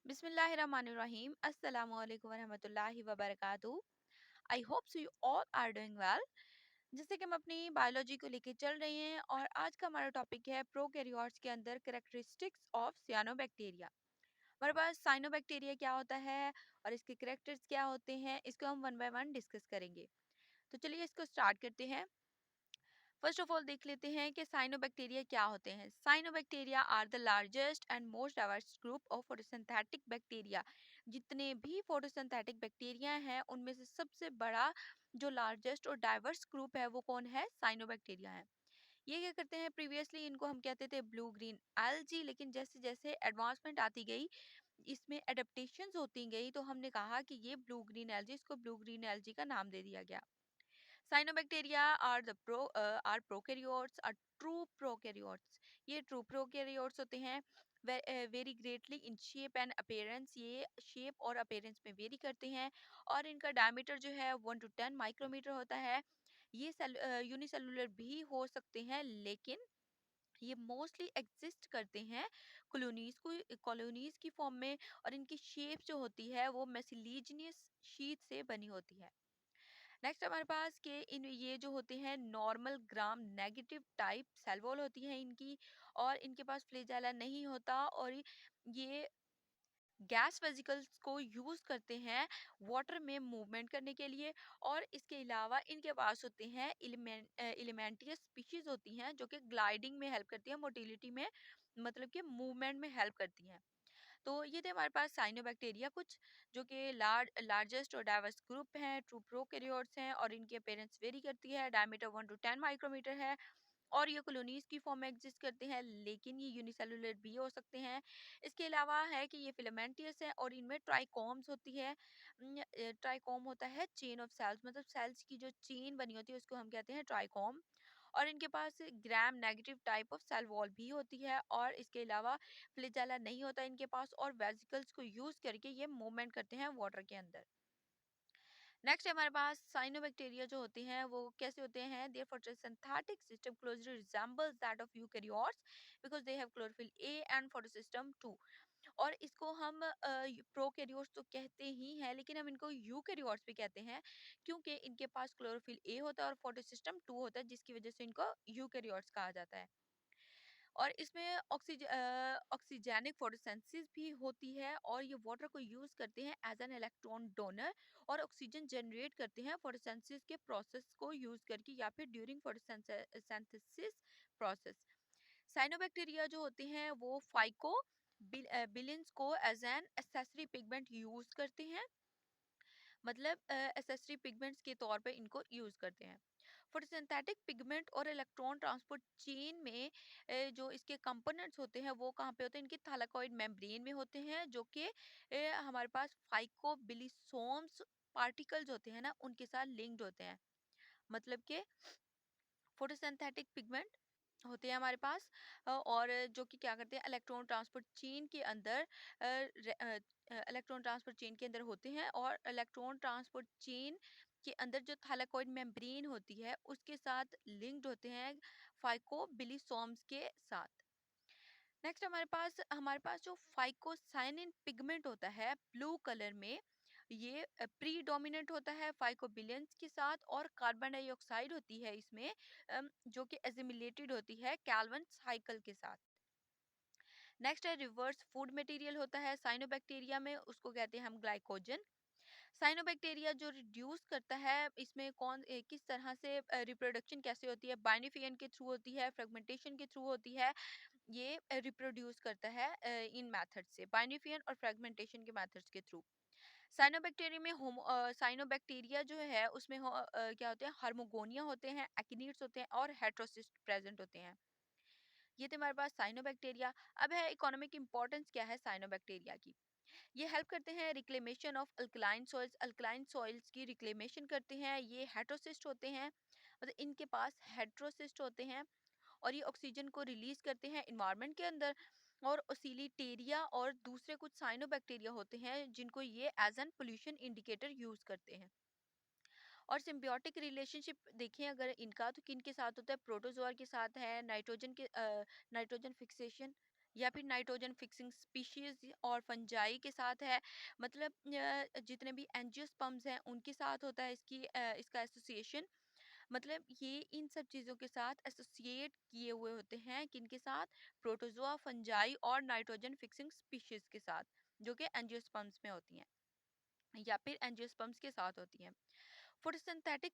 Bismillahirrahmanirrahim. Assalamu alaikum warahmatullahi wabarakatuh. I hope so you all are doing well. जैसे कि हम अपनी biology को लेके चल रहे हैं और आज का हमारा टॉपिक है प्रोकैरियोट्स के अंदर कैरेक्टरिस्टिक्स ऑफ सियानोबैक्टीरिया। हमारे पास साइनोबैक्टीरिया क्या होता है और इसके कैरेक्टर्स क्या होते हैं, इसको हम वन बाय वन डिस्कस करेंगे। तो चलिए इसको स्टार्ट करते हैं। फर्स्ट ऑफ ऑल देख लेते हैं कि साइनोबैक्टीरिया क्या होते हैं। Cyanobacteria are the largest and most diverse group of photosynthetic bacteria. जितने भी फोटोसिंथेटिक बैक्टीरिया हैं उनमें से सबसे बड़ा जो लार्जेस्ट और डाइवर्स ग्रुप है वो कौन है? साइनोबैक्टीरिया है। ये क्या करते हैं, प्रीवियसली इनको हम कहते थे ब्लू ग्रीन एल्जी, लेकिन जैसे जैसे एडवांसमेंट आती गई, इसमें एडेप्टेशंस होती गई, तो हमने कहा कि ये ब्लू ग्रीन एल्जी, इसको ब्लू ग्रीन एल्जी का नाम दे दिया गया। Cyanobacteria are prokaryotes, are true prokaryotes। ये ट्रू प्रोकैरियोट्स होते हैं। Very greatly in shape and appearance, ये शेप और अपीयरेंस में वेरी करते हैं और इनका डायमीटर जो है 1 to 10 माइक्रोमीटर होता है। ये यूनिसेलुलर भी हो सकते हैं, लेकिन ये मोस्टली एग्जिस्ट करते हैं कॉलोनीज की फॉर्म में, और इनकी शेप जो होती है वो मेसिलिजिनियस शीट से बनी होती है। नेक्स्ट हमारे पास के इन ये जो होते हैं normal gram negative type cell wall होती है इनकी, और इनके पास फ्लैजेला नहीं होता, और ये गैस वेजिकल्स को यूज करते हैं वाटर में मूवमेंट करने के लिए। और इसके अलावा इनके पास होते हैं एलिमेंटियस स्पीशीज होती हैं जो कि ग्लाइडिंग में हेल्प करती है, मोटिलिटी में, मतलब कि मूवमेंट में हेल्प करती हैं। तो ये थे हमारे पास साइनोबैक्टीरिया कुछ, जो कि लार्जेस्ट और डाइवर्स ग्रुप हैं, ट्रू प्रोकैरियोट्स हैं, और इनकी अपीयरेंस वेरी करती है। डायमीटर 1 to 10 माइक्रोमीटर है, और ये कॉलोनीज की फॉर्म में एग्जिस्ट करते हैं, लेकिन ये यूनिसेलुलर भी हो सकते हैं। इसके अलावा है कि ये फिलामेंटियस है और इनमें ट्राइकोम्स होती है। ट्राइकोम होता है चेन ऑफ सेल्स, मतलब सेल्स की जो चेन बनी होती है उसको हम कहते हैं ट्राइकोम। और इनके पास gram negative type of cell wall भी होती है, और इसके अलावा फ्लैजेला नहीं होता इनके पास, और वेसिकल्स को यूज करके ये मूवमेंट करते हैं वाटर के अंदर। नेक्स्ट हमारे पास साइनोबैक्टीरिया जो होते हैं वो कैसे होते हैं? Their photosynthetic system closely resembles that of eukaryotes because they have chlorophyll A and photosystem 2। और इसको हम प्रोकैरियोट्स तो कहते ही हैं, लेकिन हम इनको यूकैरियोट्स भी कहते हैं, क्योंकि इनके पास क्लोरोफिल ए होता है और फोटोसिस्टम 2 होता है, जिसकी वजह से इनको यूकैरियोट्स कहा जाता है। और इसमें ऑक्सीजेनिक फोटोसिंथेसिस भी होती है, और ये वाटर को यूज करते हैं एज एन इलेक्ट्रॉन डोनर, और ऑक्सीजन जनरेट करते हैं फोटोसिंथेसिस के प्रोसेस को यूज करके या फिर ड्यूरिंग फोटोसिंथेसिस प्रोसेस। साइनोबैक्टीरिया जो होते हैं वो फाइको बिलियंस को as an accessory pigment use करते हैं, मतलब एसेसरी पिगमेंट्स के तौर पे इनको यूज करते हैं। फोटोसिंथेटिक पिगमेंट और इलेक्ट्रॉन ट्रांसपोर्ट चेन में जो इसके कंपोनेंट्स होते हैं वो कहाँ पे होते हैं? इनके थालाकॉइड मेम्ब्रेन में होते हैं, जो कि हमारे पास फाइकोबिलिसोम्स पार्टिकल्स होते हैं ना, उनके साथ लिंक्ड होते हैं। मतलब कि फोटोसिंथेटिक पिगमेंट होते हैं हमारे पास, और जो कि क्या करते हैं इलेक्ट्रॉन ट्रांसपोर्ट चेन के अंदर, इलेक्ट्रॉन ट्रांसपोर्ट चेन के अंदर होते हैं, और इलेक्ट्रॉन ट्रांसपोर्ट चेन के अंदर जो थालाकॉइड मेम्ब्रेन होती है उसके साथ लिंक्ड होते हैं फाइकोबिलिसोम्स के साथ। नेक्स्ट हमारे पास जो फाइकोसाइनिन पिगमेंट होता है ब्लू कलर में, ये प्रीडोमिनेंट होता है फाइकोबिलियंस के साथ, और कार्बन डाइऑक्साइड होती है इसमें, जो कि एसिमिलेटेड होती है कैल्विन साइकिल के साथ। नेक्स्ट है रिवर्स फूड मटेरियल होता है साइनोबैक्टीरिया में, उसको कहते हैं हम ग्लाइकोजन। साइनोबैक्टीरिया जो रिड्यूस करता है, इसमें किस तरह से रिप्रोडक्शन कैसे होती है? बाइनिफियन के थ्रू होती है, फ्रेगमेंटेशन के थ्रू होती है। ये रिप्रोड्यूस करता है इन मेथड से, बाइनिफियन और फ्रेगमेंटेशन के मेथड्स के थ्रू। साइनोबैक्टीरिया में साइनोबैक्टीरिया जो है उसमें क्या होते हैं? हार्मोगोनिया होते हैं, एक्टिनिड्स होते हैं, और हेट्रोसिस्ट प्रेजेंट होते हैं। ये थे हमारे पास साइनोबैक्टीरिया। अब है इकोनॉमिक इंपॉर्टेंस क्या है साइनोबैक्टीरिया की। ये हेल्प करते हैं रिक्लेमेशन ऑफ अल्कलाइन सॉइल्स की रिक्लेमेशन करते हैं। ये हेट्रोसिस्ट होते हैं, मतलब इनके पास हेट्रोसिस्ट होते हैं, और ये ऑक्सीजन को रिलीज करते हैं इन्वायरमेंट के अंदर। और ओसिलिटेरिया और दूसरे कुछ साइनोबैक्टीरिया होते हैं जिनको ये as an pollution indicator use करते हैं। और सिम्बियोटिक रिलेशनशिप देखें अगर इनका, तो किन के साथ होता है? प्रोटोजोआ के साथ है, नाइट्रोजन फिक्सेशन या फिर नाइट्रोजन फिक्सिंग स्पीशीज और फंजाई के साथ है। मतलब जितने भी एंजियोस्पर्म्स हैं उनके साथ होता है इसका एसोसिएशन। मतलब ये इन सब चीज़ों के साथ एसोसिएट किए हुए होते हैं, किनके साथ? प्रोटोजोआ, फंजाई और नाइट्रोजन फिक्सिंग स्पीशीज के साथ, जो कि एंजियोस्पर्म्स में होती हैं या फिर एंजियोस्पर्म्स के साथ होती हैं। फोटोसिंथेटिक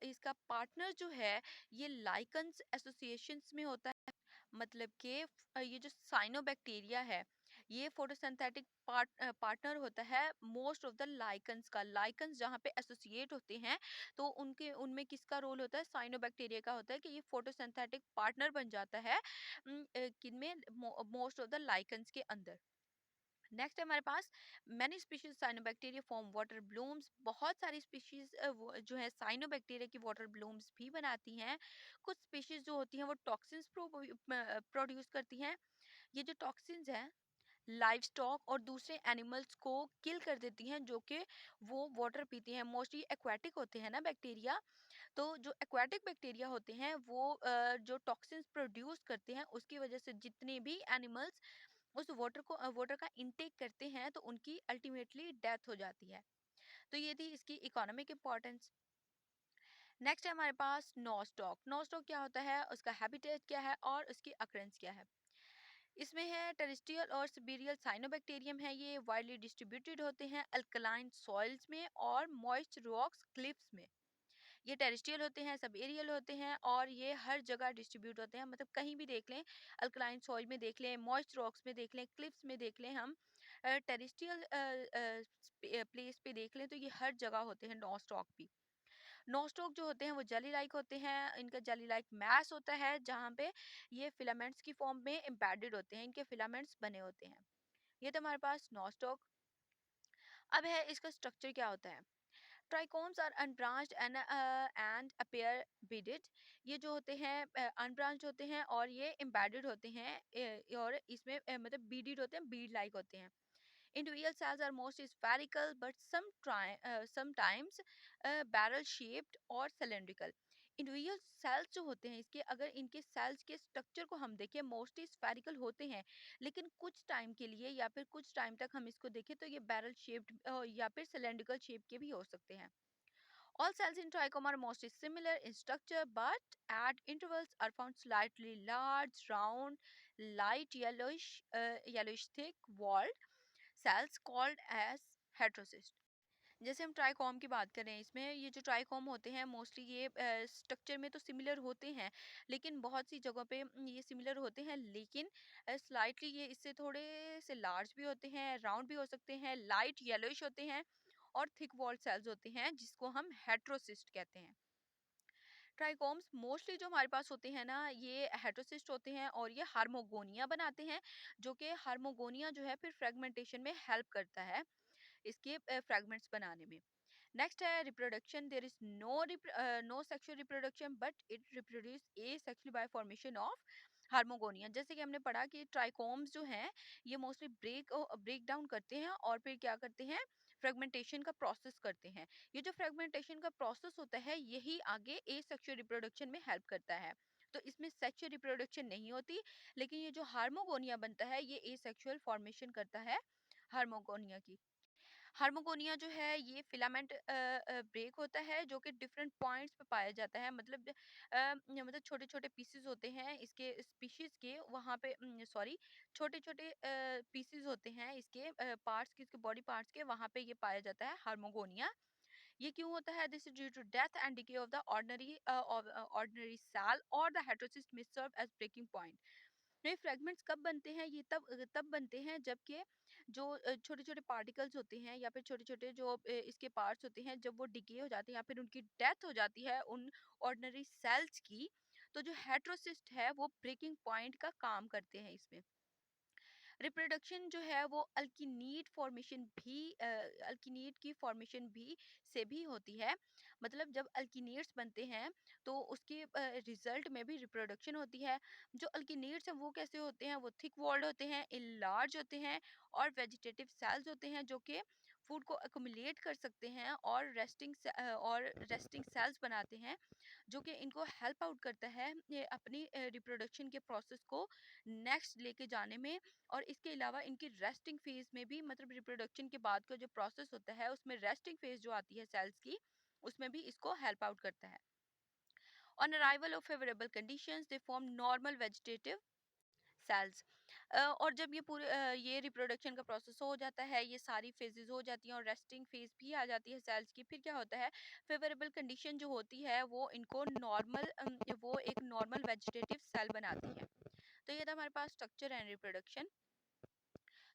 इसका पार्टनर जो है ये लाइकन्स एसोसिएशंस में होता है। मतलब कि ये जो साइनोबैक्टीरिया है ये फोटोसिंथेटिक पार्टनर होता है मोस्ट ऑफ द लाइकन्स का। लाइकन्स जहाँ पे एसोसिएट होते हैं तो उनके उनमें किसका रोल होता है? साइनोबैक्टीरिया का होता है कि ये फोटोसिंथेटिक पार्टनर बन जाता है किनमें? मोस्ट ऑफ द लाइकन्स के अंदर। नेक्स्ट है हमारे पास many species cyanobacteria form water blooms. बहुत सारी स्पीशीज जो है साइनोबैक्टीरिया की वाटर ब्लूम्स भी बनाती हैं। कुछ स्पीशीज जो होती हैं वो टॉक्सिन्स प्रोड्यूस करती हैं। ये जो टॉक्सिन्स हैं लाइव स्टॉक और दूसरे एनिमल्स को किल कर देती हैं जो कि वो वाटर पीते हैं। मोस्टली एक्वाटिक होते हैं ना बैक्टीरिया, तो जो एक्वाटिक बैक्टीरिया होते हैं वो जो टॉक्सिन्स प्रोड्यूस करते हैं उसकी वजह से जितने भी एनिमल्स उस वाटर का इनटेक करते हैं तो उनकी अल्टीमेटली डेथ हो जाती है। तो ये थी इसकी इकोनॉमिक इंपॉर्टेंस। नेक्स्ट है हमारे पास नोस्टॉक। नोस्टॉक क्या होता है, उसका हैबिटेट क्या है और उसकी अकरेंस क्या है? इसमें है टेरेस्ट्रियल और सिबेरियल साइनोबैक्टीरियम है। ये वाइडली डिस्ट्रीब्यूटेड होते हैं अल्कलाइन सॉइल्स में और मॉइस्ट रॉक्स क्लिफ्स में। ये टेरेस्ट्रियल होते हैं, सब एरियल होते हैं और ये हर जगह डिस्ट्रीब्यूट होते हैं। मतलब कहीं भी देख लें, अल्कलाइन सॉइल में देख लें, मॉइस्ट रॉक्स में देख लें, क्लिफ्स में देख लें, हम टेरेस्ट्रियल प्लेस पे देख लें तो ये हर जगह होते हैं नॉस्टॉक भी। नॉस्टॉक जो होते हैं वो जेली लाइक होते हैं। इनका जेली लाइक मैस होता है जहाँ पे ये फिलामेंट्स की फॉर्म में एम्बेडेड होते हैं, इनके फिलामेंट्स बने होते हैं। ये तो हमारे पास नॉस्टॉक। अब है इसका स्ट्रक्चर क्या होता है। Trichomes are unbranched and appear beaded. ये जो होते हैं अनब्रांच्ड होते हैं और ये एम्बेडेड होते हैं और इसमें मतलब बीडेड होते हैं, बीड लाइक होते हैं। Individual cells are mostly spherical but sometimes barrel shaped और cylindrical. इंडिविजुअल सेल्स जो होते हैं इसके, अगर इनके सेल्स के स्ट्रक्चर को हम देखें मोस्टली स्फेरिकल होते हैं, लेकिन कुछ टाइम के लिए या फिर कुछ टाइम तक हम इसको देखें तो ये बैरल शेप्ड या फिर सिलेंड्रिकल शेप के भी हो सकते हैं। All cells in trichome are mostly similar in structure, but at intervals are found slightly large, round, light yellowish thick walled cells called as heterocyst. जैसे हम ट्राइकॉम की बात करें, इसमें ये जो ट्राइकॉम होते हैं मोस्टली ये स्ट्रक्चर में तो सिमिलर होते हैं, लेकिन बहुत सी जगहों पे ये सिमिलर होते हैं, लेकिन स्लाइटली ये इससे थोड़े से लार्ज भी होते हैं, राउंड भी हो सकते हैं, लाइट येलोइश होते हैं और थिक वॉल सेल्स होते हैं जिसको हम हेट्रोसिस्ट कहते हैं। ट्राइकोम्स मोस्टली जो हमारे पास होते हैं ना ये हेट्रोसिस्ट होते हैं और ये हार्मोगोनिया बनाते हैं, जो कि हार्मोगोनिया जो है फिर फ्रेगमेंटेशन में हेल्प करता है इसके फ्रेगमेंट्स बनाने में। नेक्स्ट है reproduction. There is no sexual reproduction but it reproduce asexually by formation of hormogonia. जैसे कि हमने पढ़ा कि ट्राइकोम्स जो हैं ये मोस्टली ब्रेक डाउन करते हैं और फिर क्या करते हैं, फ्रेगमेंटेशन का प्रोसेस करते हैं। ये जो फ्रेगमेंटेशन का प्रोसेस होता है यही आगे एसेक्सुअल रिप्रोडक्शन में हेल्प करता है। तो इसमें सेक्सुअल रिप्रोडक्शन नहीं होती, लेकिन ये जो हार्मोगोनिया बनता है ये एसेक्सुअल फॉर्मेशन करता है हार्मोगोनिया की। हार्मोगोनिया जो है ये फिलामेंट ब्रेक होता है जो कि डिफरेंट पॉइंट्स पे पाया जाता है। मतलब छोटे छोटे पीसेस होते हैं इसके स्पीशीज के, वहाँ पे सॉरी, छोटे छोटे पीसेस होते हैं इसके पार्ट्स के, इसके बॉडी पार्ट्स के, वहाँ पे ये पाया जाता है हार्मोगोनिया। ये क्यों होता है? This is due to death and decay of the ordinary cell और the heterocyst may serve as breaking point। ये फ्रेगमेंट्स कब बनते हैं? ये तब बनते हैं जबकि जो छोटे छोटे पार्टिकल्स होते हैं या फिर छोटे छोटे जो इसके पार्ट्स होते हैं जब वो डिके हो जाते हैं या फिर उनकी डेथ हो जाती है उन ऑर्डिनरी सेल्स की, तो जो हेटेरोसिस्ट है वो ब्रेकिंग पॉइंट का काम करते हैं इसमें। रिप्रोडक्शन जो है वो अल्किनीड की फॉर्मेशन भी से भी होती है। मतलब जब अल्किनीड्स बनते हैं तो उसके रिजल्ट में भी रिप्रोडक्शन होती है। जो अल्किनीड्स हैं वो कैसे होते हैं? वो थिक वॉल्ड होते हैं, लार्ज होते हैं और वेजिटेटिव सेल्स होते हैं जो कि फूड को अकोमुलेट कर सकते हैं और रेस्टिंग सेल्स बनाते हैं, जो कि इनको हेल्प आउट करता है ये अपनी रिप्रोडक्शन के प्रोसेस को नेक्स्ट लेके जाने में। और इसके अलावा इनकी रेस्टिंग फेज में भी, मतलब रिप्रोडक्शन के बाद का जो प्रोसेस होता है उसमें रेस्टिंग फेज जो आती है सेल्स की, उसमें भी इसको हेल्प आउट करता है। On arrival of favourable conditions they form normal vegetative cells. और जब ये रिप्रोडक्शन का प्रोसेस हो जाता है, ये सारी फेजेस हो जाती हैं और रेस्टिंग फेज भी आ जाती है सेल्स की, फिर क्या होता है, फेवरेबल कंडीशन जो होती है वो इनको वो एक नॉर्मल वेजिटेटिव सेल बनाती है। तो ये था हमारे पास स्ट्रक्चर एंड रिप्रोडक्शन।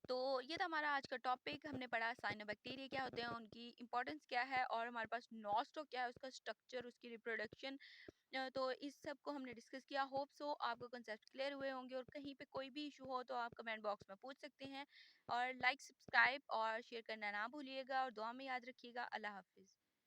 तो ये था हमारा आज का टॉपिक। हमने पढ़ा साइनोबैक्टीरिया क्या होते हैं, उनकी इंपॉर्टेंस क्या है, और हमारे पास नॉस्टो क्या है, उसका स्ट्रक्चर, उसकी रिप्रोडक्शन। तो इस सब को हमने डिस्कस किया। होप सो आपको कंसेप्ट क्लियर हुए होंगे, और कहीं पे कोई भी इशू हो तो आप कमेंट बॉक्स में पूछ सकते हैं। और लाइक, सब्सक्राइब और शेयर करना ना भूलिएगा, और दुआ में याद रखिएगा। अल्लाह हाफिज़।